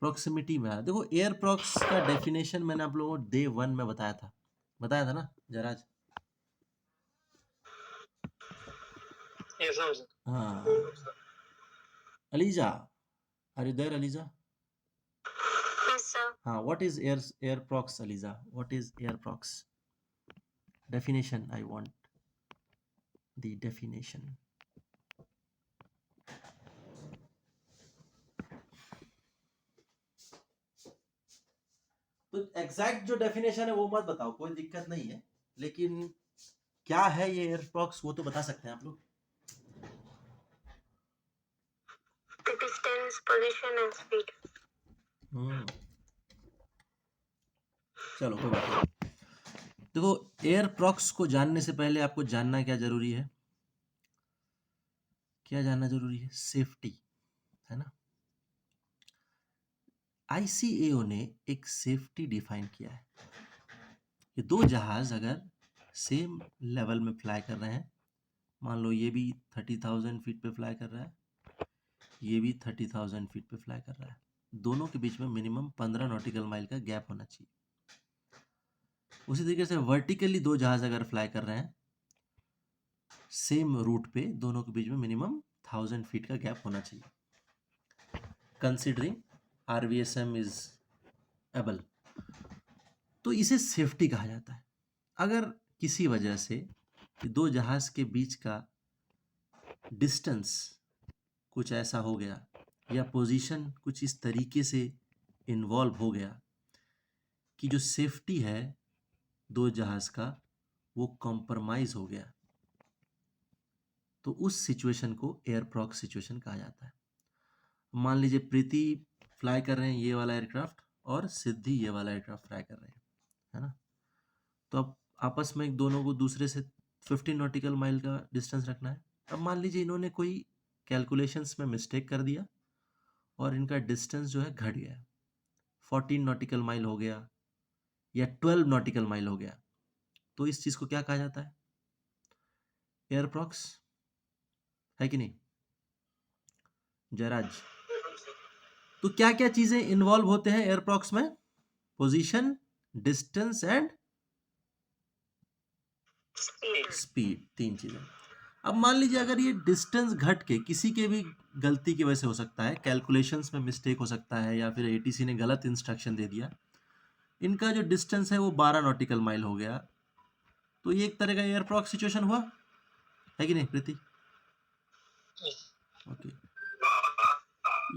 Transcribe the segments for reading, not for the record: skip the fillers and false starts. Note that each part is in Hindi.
प्रॉक्सिमिटी में आया। देखो एयर प्रॉक्स का डेफिनेशन मैंने आप लोगों को डे 1 में बताया था ना जराज। हाँ Aliza, are you there Aliza? हाँ, what is air prox Aliza? What is air prox? Definition, I want the definition. तो एग्जैक्ट जो डेफिनेशन है वो मत बताओ, कोई दिक्कत नहीं है, लेकिन क्या है ये एयर प्रॉक्स वो तो बता सकते हैं आप लोग। Distance, position and speed. चलो कोई बात नहीं। देखो एयर प्रॉक्स को जानने से पहले आपको जानना क्या जरूरी है? क्या जानना जरूरी है? सेफ्टी, है ना। आईसीएओ ने एक सेफ्टी डिफाइन किया है कि दो जहाज अगर सेम लेवल में फ्लाई कर रहे हैं, मान लो ये भी 30,000 फीट पे फ्लाई कर रहा है, ये भी 30,000 फीट पे फ्लाई कर रहा है, दोनों के बीच में मिनिमम 15 नॉटिकल माइल का गैप होना चाहिए। उसी तरीके से वर्टिकली दो जहाज अगर फ्लाई कर रहे हैं सेम रूट पे, दोनों के बीच में मिनिमम 1000 फीट का गैप होना चाहिए, कंसिडरिंग आरवीएसएम इज एबल। तो इसे सेफ्टी कहा जाता है। अगर किसी वजह से दो जहाज के बीच का डिस्टेंस कुछ ऐसा हो गया या पोजीशन कुछ इस तरीके से इन्वॉल्व हो गया कि जो सेफ्टी है दो जहाज का वो कॉम्प्रोमाइज हो गया, तो उस सिचुएशन को एयर प्रॉक्स सिचुएशन कहा जाता है। मान लीजिए प्रीति फ्लाई कर रहे हैं ये वाला एयरक्राफ्ट और सिद्धि ये वाला एयरक्राफ्ट फ्लाई कर रहे हैं, है ना। तो अब आपस में दोनों को दूसरे से 15 नॉटिकल माइल का डिस्टेंस रखना है। अब मान लीजिए इन्होंने कोई कैलकुलेशंस में मिस्टेक कर दिया और इनका डिस्टेंस जो है घट गया, 14 नॉटिकल माइल हो गया या 12 नॉटिकल माइल हो गया, तो इस चीज को क्या कहा जाता है? एयर प्रॉक्स, है कि नहीं जयराज? तो क्या क्या चीजें इन्वॉल्व होते हैं एयर प्रॉक्स में? पोजीशन, डिस्टेंस एंड स्पीड, तीन चीजें। अब मान लीजिए अगर ये डिस्टेंस घट के, किसी के भी गलती की वजह से हो सकता है, कैलकुलेशंस में मिस्टेक हो सकता है या फिर एटीसी ने गलत इंस्ट्रक्शन दे दिया, इनका जो डिस्टेंस है वो 12 नॉटिकल माइल हो गया, तो ये एक तरह का एयर प्रॉक्स सिचुएशन हुआ, है कि नहीं प्रीति? ओके।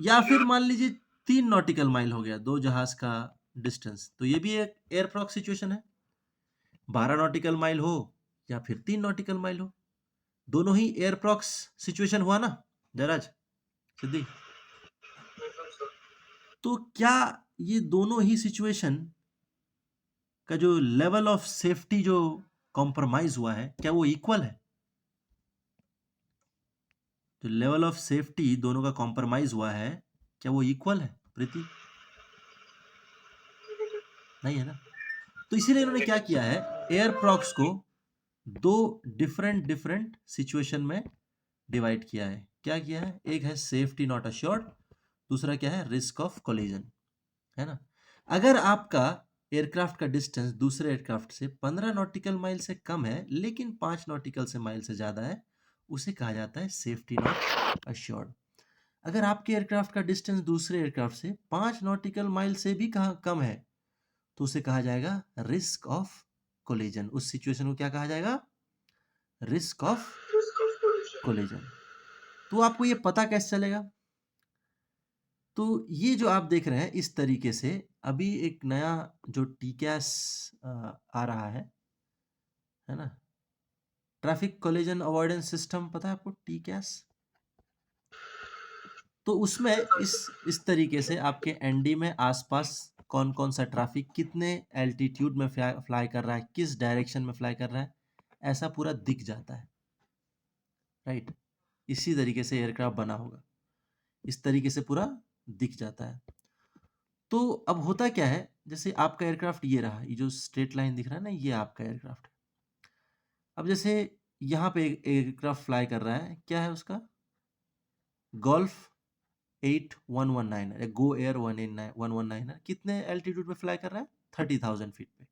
या फिर मान लीजिए 3 नॉटिकल माइल हो गया दो जहाज का डिस्टेंस, तो ये भी एक एयर प्रॉक्स सिचुएशन है। 12 नॉटिकल माइल हो या फिर 3 नॉटिकल माइल हो, दोनों ही एयर प्रॉक्स सिचुएशन हुआ ना जयराज, सिद्धि? तो क्या ये दोनों ही सिचुएशन का जो लेवल ऑफ सेफ्टी जो कॉम्प्रोमाइज हुआ है, क्या वो इक्वल है? जो लेवल ऑफ सेफ्टी दोनों का कॉम्प्रोमाइज हुआ है, क्या वो इक्वल है प्रीति? नहीं है ना। तो इसीलिए इन्होंने क्या किया है, एयर प्रॉक्स को दो डिफरेंट डिफरेंट सिचुएशन में डिवाइड किया है। क्या किया है? एक है सेफ्टी नॉट अश्योर्ड, दूसरा क्या है? रिस्क ऑफ कोलिजन, है ना। अगर आपका एयरक्राफ्ट का डिस्टेंस दूसरे एयरक्राफ्ट से 15 नॉटिकल माइल से कम है लेकिन 5 नॉटिकल से माइल से ज़्यादा है, उसे कहा जाता है सेफ्टी नॉट अश्योर्ड। अगर आपके एयरक्राफ्ट का डिस्टेंस दूसरे एयरक्राफ्ट से 5 नॉटिकल माइल से भी कम है, तो उसे कहा जाएगा रिस्क ऑफ कोलिजन। उस सिचुएशन को क्या कहा जाएगा? Risk of collision. तो आपको ये पता कैसे चलेगा? तो ये जो आप देख रहे हैं इस तरीके से, अभी एक नया जो टीकैस आ रहा है ना, ट्रैफिक कोलिजन अवॉइडेंस सिस्टम, पता है आपको टीकैस? तो उसमें इस तरीके से आपके एनडी में आसपास कौन कौन सा ट्रैफिक कितने एल्टीट्यूड में फ्लाई कर रहा है, किस डायरेक्शन में फ्लाई कर रहा है, ऐसा पूरा दिख जाता है, राइट। इसी तरीके से एयरक्राफ्ट बना होगा, इस तरीके से पूरा दिख जाता है। तो अब होता क्या है, जैसे आपका एयरक्राफ्ट ये रहा, ये जो स्ट्रेट लाइन दिख रहा है ना, ये आपका एयरक्राफ्ट। अब जैसे यहाँ पे एयरक्राफ्ट फ्लाई कर रहा है, क्या है उसका? गोल्फ 119 है, गो एयर 119 है, कितने एल्टीट्यूड पे फ्लाई कर रहा है? 30,000 फीट पे।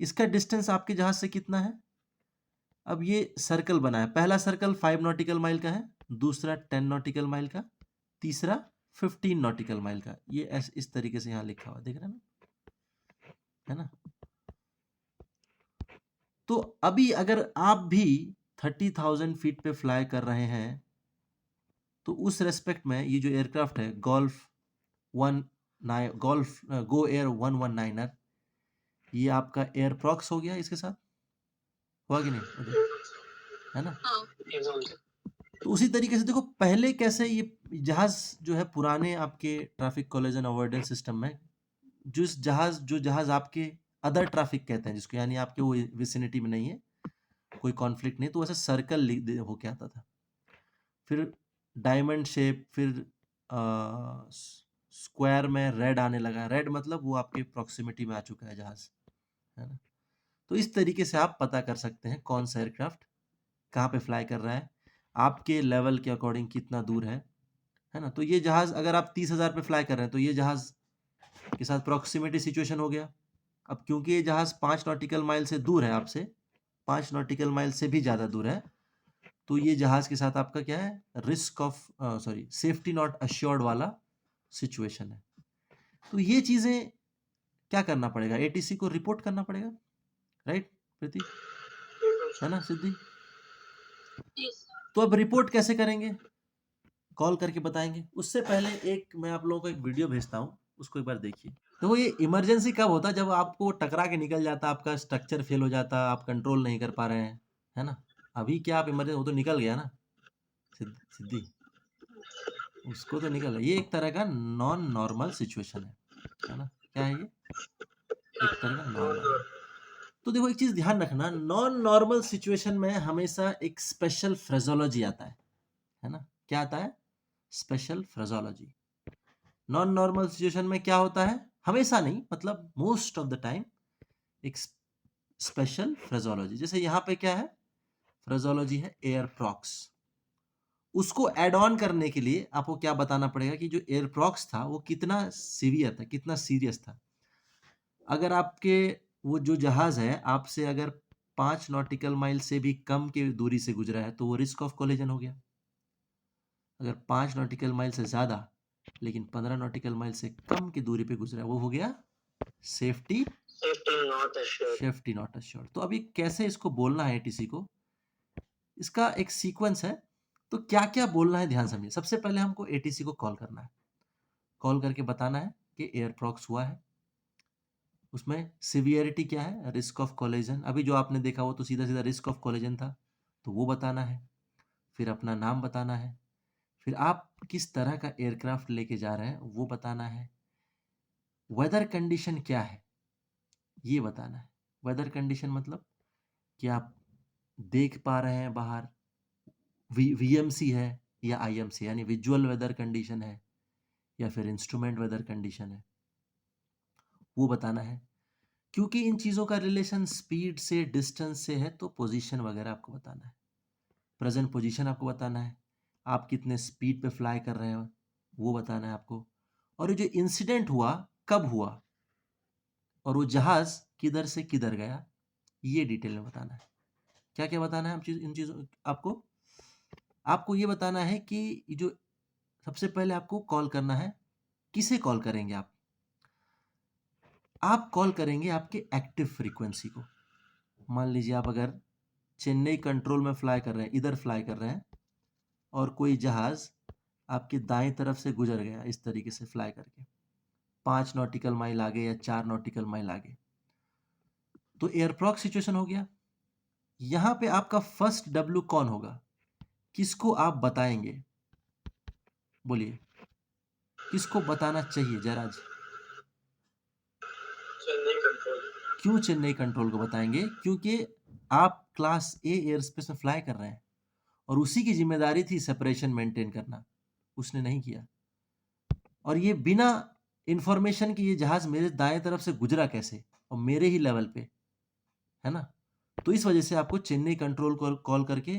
इसका डिस्टेंस आपके जहाज से कितना है? अब ये सर्कल बना है, पहला सर्कल 5 नॉटिकल माइल का है, दूसरा 10 नॉटिकल माइल का, तीसरा 15 नॉटिकल माइल का। ये इस तरीके से यहाँ लिखा हुआ देख रहे हैं ना, है ना? तो अभी अगर आप भी 30,000 फीट पे फ्लाई कर रहे हैं तो उस रेस्पेक्ट में ये जो एयरक्राफ्ट है गोल्फ गो एयर 119er, ये आपका एयर प्रॉक्स हो गया, इसके साथ हुआ कि नहीं, है ना? तो उसी तरीके से देखो पहले कैसे ये जहाज जो है पुराने आपके ट्रैफिक कोलिजन अवॉइडेंस सिस्टम में, जो जहाज आपके अदर ट्रैफिक कहते हैं जिसको, यानी आपके वो विसिनिटी में नहीं है, कोई कॉन्फ्लिक्ट नहीं, तो ऐसे सर्कल होके आता था, फिर डायमंड शेप, फिर स्क्वायर में रेड आने लगा। रेड मतलब वो आपके प्रॉक्सिमिटी में आ चुका है जहाज, है ना? तो इस तरीके से आप पता कर सकते हैं कौन सा एयरक्राफ्ट कहाँ पे फ्लाई कर रहा है, आपके लेवल के अकॉर्डिंग कितना दूर है ना? तो ये जहाज अगर आप 30,000 पे फ्लाई कर रहे हैं तो ये जहाज के साथ प्रॉक्सिमिटी सिचुएशन हो गया। अब क्योंकि ये जहाज 5 नॉटिकल माइल से दूर है आपसे, 5 नॉटिकल माइल से भी ज़्यादा दूर है, तो ये जहाज के साथ आपका क्या है, risk of safety not assured वाला सिचुएशन है। तो ये चीज़ें क्या करना पड़ेगा, एटीसी को रिपोर्ट करना पड़ेगा, राइट प्रीति, है ना सिद्धि? तो अब रिपोर्ट कैसे करेंगे? कॉल करके बताएंगे। उससे पहले एक मैं आप लोगों को एक वीडियो भेजता हूँ, उसको एक बार देखिए। तो ये इमरजेंसी कब होता है? जब आपको टकरा के निकल जाता, आपका स्ट्रक्चर फेल हो जाता, आप कंट्रोल नहीं कर पा रहे हैं, है ना? अभी क्या आप इमरजेंसी, वो तो निकल गया ना सिद्धि, उसको तो निकल गया। ये एक तरह का नॉन नॉर्मल सिचुएशन है ना? क्या है ये? एक तरह का नॉन नॉर्मल। तो देखो एक चीज ध्यान रखना, नॉन नॉर्मल सिचुएशन में हमेशा एक स्पेशल फ्रेजोलॉजी आता है ना? क्या आता है? स्पेशल फ्रेजोलॉजी। नॉन नॉर्मल सिचुएशन में क्या होता है? हमेशा नहीं, मतलब मोस्ट ऑफ द टाइम एक स्पेशल फ्रेजोलॉजी। जैसे यहाँ पे क्या है? फ्रेजोलॉजी है एयर प्रॉक्स। उसको एड ऑन करने के लिए आपको क्या बताना पड़ेगा कि जो एयर प्रॉक्स था वो कितना सीवियर था, कितना सीरियस था। अगर आपके वो जो जहाज है आपसे अगर 5 नॉटिकल माइल से भी कम की दूरी से गुजरा है तो वो रिस्क ऑफ कोलिजन हो गया। अगर 5 नॉटिकल माइल से ज्यादा लेकिन 15 नॉटिकल माइल से कम की दूरी पे गुजरा, वो हो गया सेफ्टी नॉट अश्योर्ड। तो अभी कैसे इसको बोलना है एटीसी को, इसका एक सीक्वेंस है। तो क्या क्या बोलना है ध्यान समझिए। सबसे पहले हमको एटीसी को कॉल करना है, कॉल करके बताना है कि एयर प्रॉक्स हुआ है, उसमें सिवियरिटी क्या है, रिस्क ऑफ कोलिजन। अभी जो आपने देखा वो तो सीधा सीधा रिस्क ऑफ कोलिजन था, तो वो बताना है। फिर अपना नाम बताना है, फिर आप किस तरह का एयरक्राफ्ट लेके जा रहे हैं वो बताना है। वेदर कंडीशन क्या है ये बताना है। वेदर कंडीशन मतलब कि आप देख पा रहे हैं बाहर, वीएमसी है या आईएमसी यानी विजुअल वेदर कंडीशन है, या फिर इंस्ट्रूमेंट वेदर कंडीशन है, वो बताना है। क्योंकि इन चीज़ों का रिलेशन स्पीड से, डिस्टेंस से है, तो पोजीशन वगैरह आपको बताना है। प्रेजेंट पोजीशन आपको बताना है, आप कितने स्पीड पे फ्लाई कर रहे हो वो बताना है आपको, और ये जो इंसिडेंट हुआ कब हुआ और वो जहाज किधर से किधर गया ये डिटेल में बताना है। क्या क्या बताना है इन चीज़ों आपको? आपको ये बताना है कि जो सबसे पहले आपको कॉल करना है, किसे कॉल करेंगे आप? आप कॉल करेंगे आपके एक्टिव फ्रीक्वेंसी को। मान लीजिए आप अगर चेन्नई कंट्रोल में फ्लाई कर रहे हैं, इधर फ्लाई कर रहे हैं, और कोई जहाज आपके दाएं तरफ से गुजर गया इस तरीके से फ्लाई करके 5 नॉटिकल माइल आगे या 4 नॉटिकल माइल आगे, तो एयरप्रॉक सिचुएशन हो गया। यहां पे आपका फर्स्ट डब्ल्यू कौन होगा, किसको आप बताएंगे? बोलिए, किसको बताना चाहिए जयराज? क्यों चेन्नई कंट्रोल को बताएंगे? क्योंकि आप क्लास ए एयर स्पेस में फ्लाई कर रहे हैं और उसी की जिम्मेदारी थी सेपरेशन मेंटेन करना, उसने नहीं किया। और ये बिना इंफॉर्मेशन कि ये जहाज मेरे दाएं तरफ से गुजरा कैसे और मेरे ही लेवल पे, है ना? तो इस वजह से आपको चेन्नई कंट्रोल को कॉल करके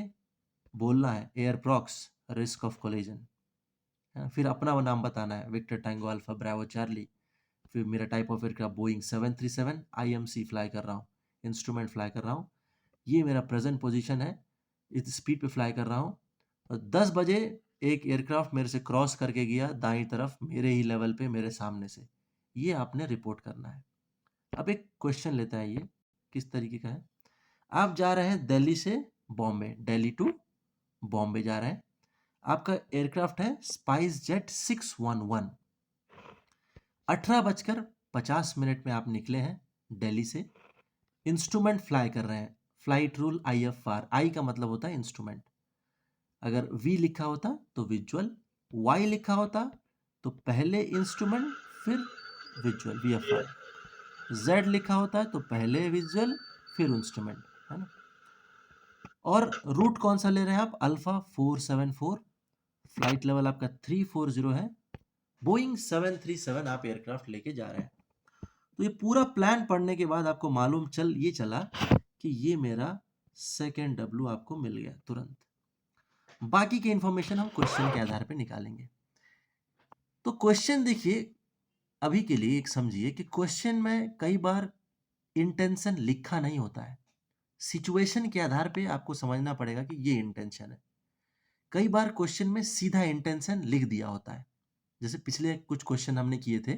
बोलना है air prox risk of collision, है ना? फिर अपना नाम बताना है, Victor Tango Alpha Bravo Charlie. फिर मेरा type of aircraft Boeing 737 IMC fly कर रहा हूँ, इंस्ट्रूमेंट फ्लाई कर रहा हूँ। ये मेरा प्रेजेंट पोजीशन है, इस स्पीड पे फ्लाई कर रहा हूँ। और 10 बजे एक एयरक्राफ्ट मेरे से क्रॉस करके गया दाईं तरफ, मेरे ही लेवल पे, मेरे सामने से। ये आपने रिपोर्ट करना है। अब एक क्वेश्चन लेता है, ये किस तरीके का है। आप जा रहे हैं दिल्ली से बॉम्बे, दिल्ली टू बॉम्बे जा रहे हैं। आपका एयरक्राफ्ट है स्पाइस जेट 611। 18:50 में आप निकले हैं दिल्ली से। इंस्ट्रूमेंट फ्लाई कर रहे हैं, फ्लाइट रूल IFR। आई का मतलब होता है इंस्ट्रूमेंट। अगर V लिखा होता तो विजुअल, Y लिखा होता तो पहले इंस्ट्रूमेंट फिर विजुअल VFR, Z लिखा होता है तो पहले विजुअल फिर इंस्ट्रूमेंट, है ना। और रूट कौन सा ले रहे हैं आप, अल्फा 474। फ्लाइट लेवल आपका 340 है। बोइंग 737 आप एयरक्राफ्ट लेके जा रहे हैं। तो ये पूरा प्लान पढ़ने के बाद आपको मालूम ये चला कि ये मेरा सेकेंड W आपको मिल गया तुरंत। बाकी की इंफॉर्मेशन हम क्वेश्चन के आधार पे निकालेंगे। तो क्वेश्चन देखिए, अभी के लिए एक समझिए कि क्वेश्चन में कई बार इंटेंशन लिखा नहीं होता है। सिचुएशन के आधार पे आपको समझना पड़ेगा कि ये इंटेंशन है। कई बार क्वेश्चन में सीधा इंटेंशन लिख दिया होता है, जैसे पिछले कुछ क्वेश्चन हमने किए थे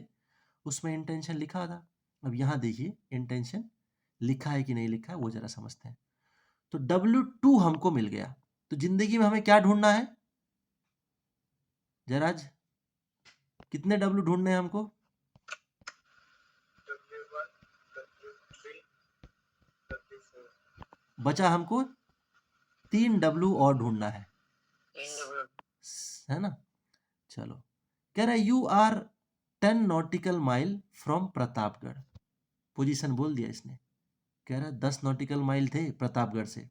उसमें इंटेंशन लिखा था। अब यहाँ देखिए इंटेंशन लिखा है कि नहीं लिखा है, वो जरा समझते हैं। तो W2 हमको मिल गया। तो जिंदगी में हमें क्या ढूंढना है जराज, कितने W ढूंढने हैं हमको? बचा हमको 3 W और ढूंढना है ना। चलो, कह रहा है you are 10 nautical mile from Pratapgarh. Position बोल दिया इसने, कह रहा है 10 नॉटिकल माइल थे प्रतापगढ़ से।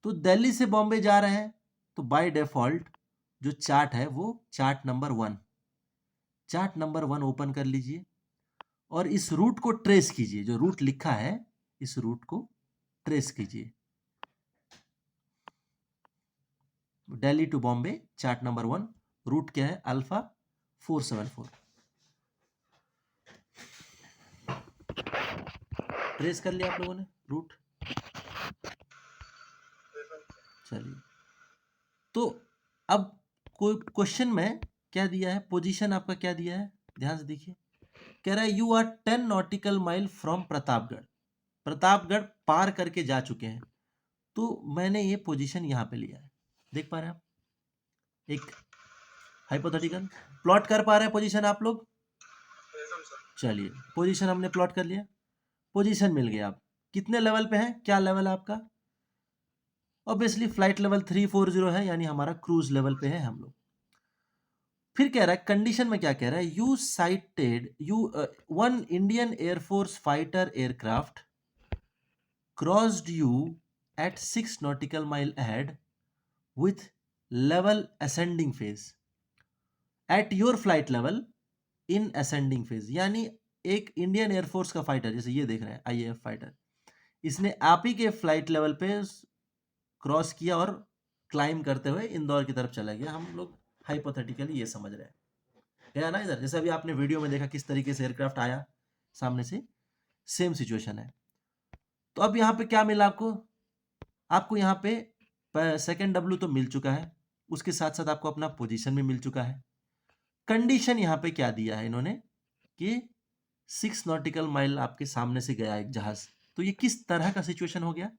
तो दिल्ली से बॉम्बे जा रहे हैं, तो बाय डिफॉल्ट जो चार्ट है वो chart number 1, chart number 1 open कर लीजिए और इस रूट को ट्रेस कीजिए। जो रूट लिखा है इस रूट को ट्रेस कीजिए। Delhi to Bombay chart number 1, route क्या है, अल्फा 474। ट्रेस कर लिया आप लोगों ने रूट। चलिए, तो अब कोई क्वेश्चन में क्या दिया है, पोजीशन आपका क्या दिया है, ध्यान से देखिए। कह रहा है you are 10 nautical mile from Pratapgarh. Pratapgarh पार करके जा चुके हैं, तो मैंने ये पोजीशन यहां पे लिया है। देख पा रहे हैं आप, एक हाइपोथेटिकल प्लॉट कर पा रहे हैं पोजीशन आप लोग। चलिए, पोजीशन हमने प्लॉट कर लिया, पोजीशन मिल गया। आप कितने लेवल पे हैं, क्या लेवल है आपका? ऑब्वियसली फ्लाइट लेवल 340 है, यानी हमारा क्रूज लेवल पे है हम लोग। फिर कह रहा है कंडीशन में, क्या कह रहा है, you sighted one Indian air force fighter aircraft crossed you at 6 nautical mile ahead with level ascending phase at your flight level in ascending phase। यानी एक इंडियन एयरफोर्स का फाइटर, जैसे ये देख रहे हैं IAF फाइटर, इसने आप ही के फ्लाइट लेवल पे क्रॉस किया और क्लाइम करते हुए इंदौर की तरफ चला गया। हम लोग हाइपोथेटिकली ये समझ रहे हैं, है ना इधर, जैसे अभी आपने वीडियो में देखा किस तरीके से एयरक्राफ्ट आया सामने से, सेम सिचुएशन है। तो अब यहाँ पे क्या मिला आपको, आपको यहाँ पे सेकेंड W तो मिल चुका है, उसके साथ साथ आपको अपना पोजीशन भी मिल चुका है। कंडीशन यहाँ पे क्या दिया है इन्होंने कि 6 नॉटिकल माइल आपके सामने से गया एक जहाज। तो ये किस तरह का सिचुएशन हो गया,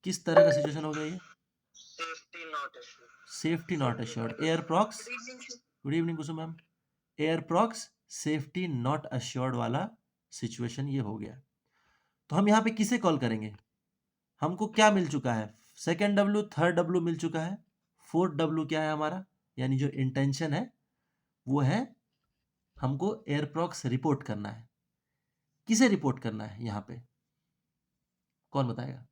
किस तरह का सिचुएशन हो गया ये? Safety not assured. Air prox, good evening Kusum ma'am. Air prox safety not assured वाला सिचुएशन ये हो गया। तो हम यहाँ पे किसे कॉल करेंगे, हमको क्या मिल चुका है, सेकेंड W, थर्ड W मिल चुका है, फोर्थ W क्या है हमारा, यानी जो इंटेंशन है वो है हमको एयरप्रॉक्स रिपोर्ट करना है। किसे रिपोर्ट करना है यहाँ पे, कौन बताएगा?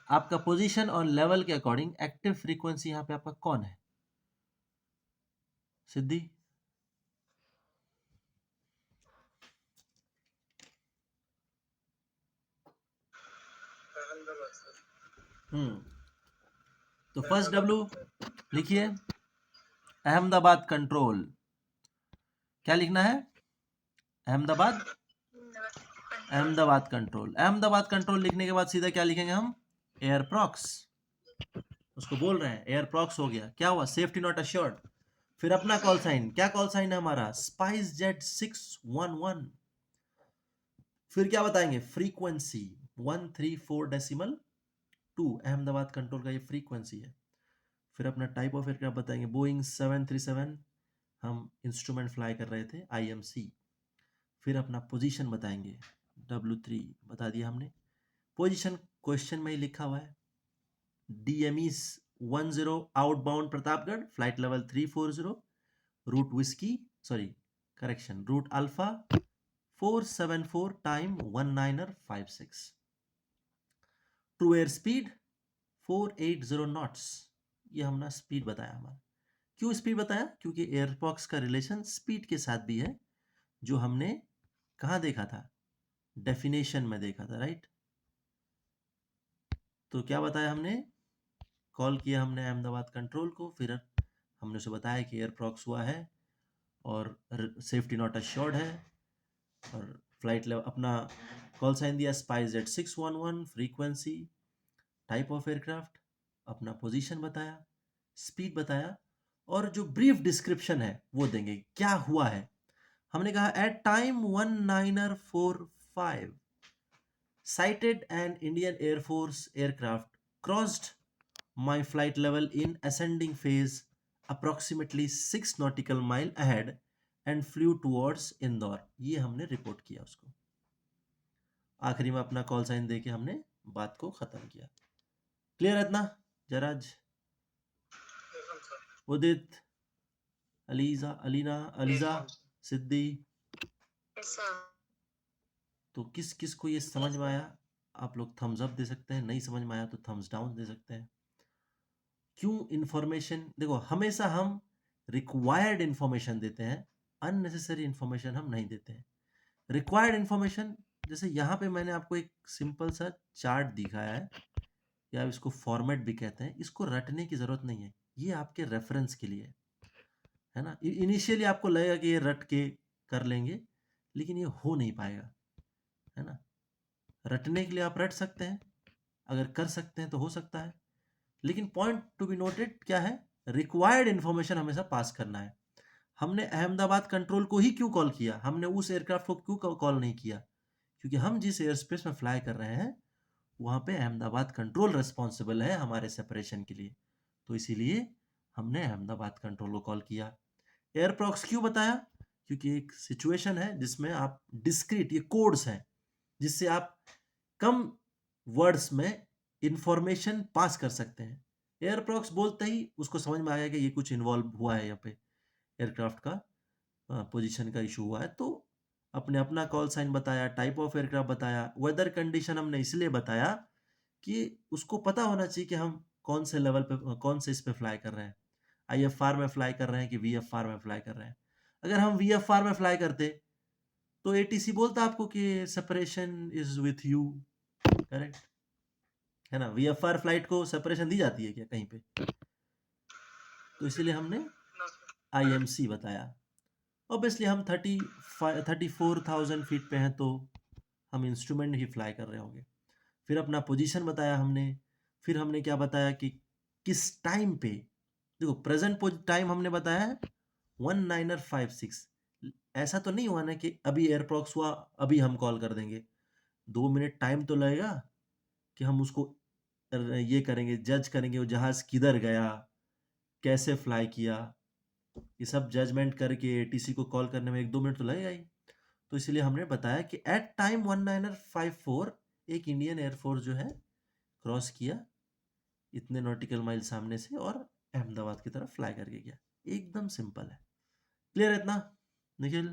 आपका पोजीशन और लेवल के अकॉर्डिंग एक्टिव फ्रीक्वेंसी यहाँ पे आपका कौन है, सिद्धि? तो फर्स्ट W लिखिए अहमदाबाद कंट्रोल। क्या लिखना है? अहमदाबाद कंट्रोल। अहमदाबाद कंट्रोल लिखने के बाद सीधा क्या लिखेंगे हम? एयर प्रॉक्स। उसको बोल रहे हैं एयर प्रॉक्स हो गया। क्या हुआ? Safety not assured. फिर अपना कॉल साइन, क्या कॉल साइन है हमारा? Spice jet 611। फिर क्या बताएंगे? फ्रीक्वेंसी 134.2 अहमदाबाद कंट्रोल का ये फ्रीक्वेंसी है। फिर अपना टाइप ऑफ एयरक्राफ्ट बताएंगे, बोइंग 737 हम इंस्ट्रूमेंट फ्लाई कर रहे थे, IMC। फिर अपना पोजीशन बताएंगे, W3 बता दिया हमने। पोजीशन क्वेश्चन में ही लिखा हुआ है, DME 10 outbound Pratapgarh, flight level 340, route whiskey correction, route alpha 474 time 1956, true air speed 480 knots. ये हमने स्पीड बताया हमारा। क्यों स्पीड बताया? क्योंकि एयरफॉक्स का रिलेशन स्पीड के साथ भी है, जो हमने कहाँ देखा था? डेफिनेशन में देखा था, राइट? तो क्या बताया हमने? कॉल किया हमने अहमदाबाद कंट्रोल को, फिर हमने उसे बताया कि एयरफॉक्स हुआ है और सेफ्टी नॉट अश्योर्ड है, और फ्लाइट लेवल अपना कॉल साइन दिया spice jet 611, frequency, type of aircraft, अपना पोजीशन बताया, स्पीड बताया, और जो ब्रीफ डिस्क्रिप्शन है वो देंगे क्या हुआ है। हमने कहा at time 1945 sighted an Indian Air Force aircraft crossed my flight level in ascending phase approximately 6 nautical mile ahead and flew towards Indore। ये हमने रिपोर्ट किया उसको। आखिरी में अपना कॉल साइन देके हमने बात को खत्म किया। क्लियर है इतना? जराज, उदित, अलीजा, अलीना, अलीजा, सिद्धि, तो किस किस को ये समझ में आया? आप लोग थम्स अप दे सकते हैं, नहीं समझ में आया तो थम्स डाउन दे सकते हैं। क्यों इंफॉर्मेशन, देखो हमेशा हम रिक्वायर्ड इंफॉर्मेशन देते हैं, अननेसेसरी इंफॉर्मेशन हम नहीं देते हैं। रिक्वायर्ड इंफॉर्मेशन, जैसे यहाँ पे मैंने आपको एक सिंपल सा चार्ट दिखाया है, या इसको फॉर्मेट भी कहते हैं, इसको रटने की जरूरत नहीं है, ये आपके रेफरेंस के लिए है ना। इनिशियली आपको लगेगा कि ये रट के कर लेंगे, लेकिन ये हो नहीं पाएगा, है ना। रटने के लिए आप रट सकते हैं, अगर कर सकते हैं तो हो सकता है, लेकिन पॉइंट टू बी नोटेड क्या है? रिक्वायर्ड इंफॉर्मेशन हमेशा पास करना है। हमने अहमदाबाद कंट्रोल को ही क्यों कॉल किया? हमने उस एयरक्राफ्ट को क्यों कॉल नहीं किया? क्योंकि हम जिस एयर स्पेस में फ्लाई कर रहे हैं वहां पे अहमदाबाद कंट्रोल रिस्पॉन्सिबल है हमारे सेपरेशन के लिए, तो इसीलिए हमने अहमदाबाद कंट्रोल को कॉल किया। एयर प्रॉक्स क्यों बताया? क्योंकि एक सिचुएशन है जिसमें आप डिस्क्रीट, ये कोड्स हैं जिससे आप कम वर्ड्स में इंफॉर्मेशन पास कर सकते हैं। एयर प्रॉक्स बोलते ही उसको समझ में आया कि ये कुछ इन्वॉल्व हुआ है, यहाँ पे एयरक्राफ्ट का पोजीशन का इशू हुआ है, तो अपने अपना कॉल साइन बताया, टाइप ऑफ एयरक्राफ्ट बताया, वेदर कंडीशन हमने इसलिए बताया कि उसको पता होना चाहिए कि हम कौन से लेवल पे, कौन से इस पे फ्लाई कर रहे हैं, IFR में फ्लाई कर रहे हैं कि VFR में फ्लाई कर रहे हैं। अगर हम VFR में फ्लाई करते तो ATC बोलता आपको कि separation is with you, correct है ना। VFR फ्लाइट को सेपरेशन दी जाती है क्या कहीं पे? तो इसीलिए हमने IMC बताया। ऑब्वियसली हम 34,000 फीट पे हैं, तो हम इंस्ट्रूमेंट ही फ्लाई कर रहे होंगे। फिर अपना पोजीशन बताया हमने। फिर हमने क्या बताया कि किस टाइम पे, देखो प्रेजेंट टाइम हमने बताया है 1956। ऐसा तो नहीं हुआ ना कि अभी एयरप्रॉक्स हुआ अभी हम कॉल कर देंगे, 2 मिनट टाइम तो लगेगा कि हम उसको ये करेंगे, जज करेंगे वो जहाज किधर गया, कैसे फ्लाई किया, ये सब जजमेंट करके ATC को कॉल करने में 1-2 मिनट तो लगेगा ही। तो इसलिए हमने बताया कि एट टाइम 1954 एक इंडियन एयरफोर्स जो है क्रॉस किया इतने नॉटिकल माइल सामने से और अहमदाबाद की तरफ फ्लाई करके गया। एकदम सिंपल है। क्लियर है इतना निखिल?